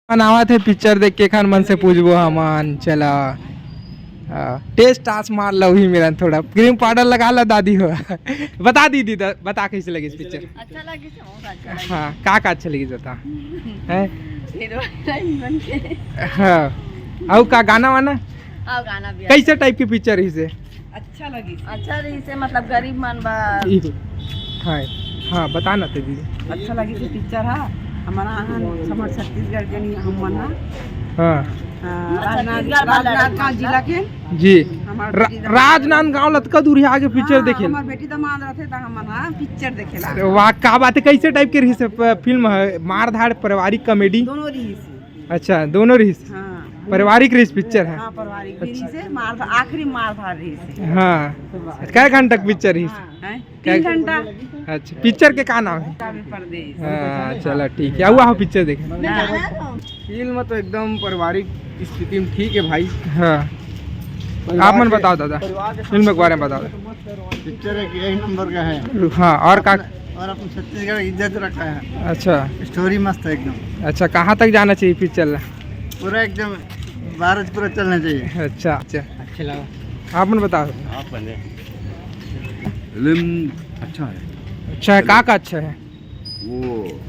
बनावा थे पिक्चर देख के खान मन से पूछबो हमन चला टेस्ट टास मार लो ही मेरा थोड़ा क्रीम पाउडर लगा लो दादी हो बता दीदी बता कैसे लगी इस पिक्चर। अच्छा लगी से बहुत अच्छा लगी। हाँ का अच्छा लगी बता हैं हीरोइन बन के। हाँ और का गाना वाना और गाना भी कैसे टाइप की पिक्चर ही से अच्छा लगी। अच्छा रही से मतलब गरीब मन बा। हाँ हाँ बता ना दीदी। अच्छा लगी थी पिक्चर है हमारा समर छत्तीसगढ़ के नहीं हम मना हाँ राजनांदगांव जिला के जी हमार राजनांदगांव लतका दूरी आगे पिक्चर देखे हमार बेटी तो मान रहे थे तो हम मना पिक्चर देखेला। वाह का बात है कैसे टाइप के रही से फिल्म है मार धाड़ पारिवारिक कॉमेडी दोनों रही से। अच्छा दोनों रही से हाँ पारिवारिक रही पिक्चर है। हाँ पारिवारिक रही से मार आखिरी मार धार रही से। हाँ कै घंटा की पिक्चर रही हैं 3 घंटा। अच्छा पिक्चर के का नाम है। परदेश। हाँ चलो ठीक है हुआ पिक्चर देखे। फिल्म तो एकदम पारिवारिक स्थिति में ठीक है भाई। हाँ आप मन बताओ दादा फिल्म के बारे में बताओ। पिक्चर एक नंबर का है। हाँ और का और अपन छत्तीसगढ़ इज्जत रखा है। अच्छा स्टोरी मस्त है एकदम। अच्छा कहाँ तक जाना चाहिए पिक्चर। पूरा एकदम भारत पूरा चलना चाहिए। अच्छा अच्छा अच्छा लगा आप मन बताओ। फिल्म अच्छा है। अच्छा है का अच्छा है वो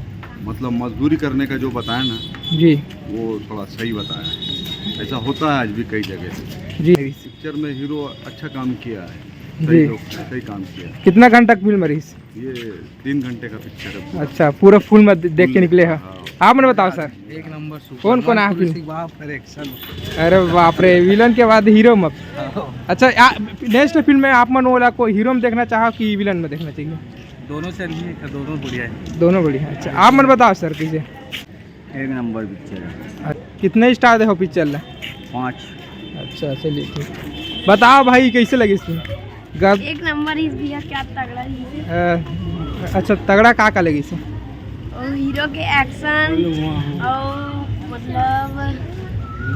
मतलब मजदूरी करने का जो बताया ना जी वो थोड़ा सही बताया है। ऐसा होता है आज भी कई जगह। जी पिक्चर में हीरो अच्छा काम किया है। जी। सही लोग सही काम किया है। कितना घंटा की फिल्म रही। ये 3 घंटे का पिक्चर है। अच्छा पूरा फुल में देख के निकले हैं। आप मैंने बताओ सर एक नंबर कौन कौन है अरे एक्शन। बाप रे विलन के बाद हीरो मत। अच्छा नेक्स्ट फिल्म में आप मन वाला को हीरो में देखना चाहो कि विलन में देखना चाहिए। दोनों से दोनों बढ़िया है। दोनों बढ़िया। अच्छा आप मन बताओ सर कैसे। एक नंबर पिक्चर है। कितने स्टार देखो पिक्चर ला 5। अच्छा चलिए ठीक बताओ भाई कैसे लगी इसमें। एक नंबर ही भैया क्या तगड़ा ही। अच्छा तगड़ा का लगी इसे। और हीरो के एक्शन और मतलब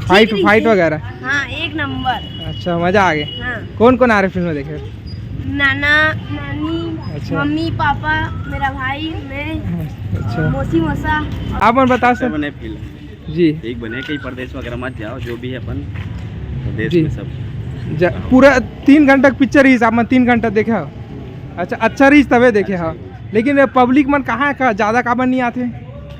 फाइट वगैरह। हाँ एक नंबर। अच्छा मजा आ गया। हाँ कौन कौन आ रहे फिल्म में देखे। नाना नानी अच्छा। मम्मी पापा मेरा भाई मैं अच्छा मौसी मौसा। आप मन बताओ सर। बने फिल्म जी ठीक बने कहीं परदेश वगैरह मत जाओ जो भी है अपन प्रदेश जी। में सब पूरा 3 घंटा की पिक्चर रही आप मन 3 घंटा देखे हो। अच्छा रही तबे देखे हो लेकिन पब्लिक मन कहाँ का ज़्यादा कामन नहीं आते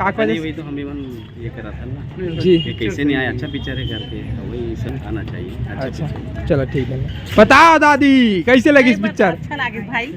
का नहीं वही तो हम भी मन ये करा था ना जी कि कैसे नहीं आया। अच्छा पिक्चर है करके तो वही सब आना चाहिए। अच्छा चलो ठीक है बताओ दादी कैसे लगी इस पिक्चर। अच्छा लगे भाई।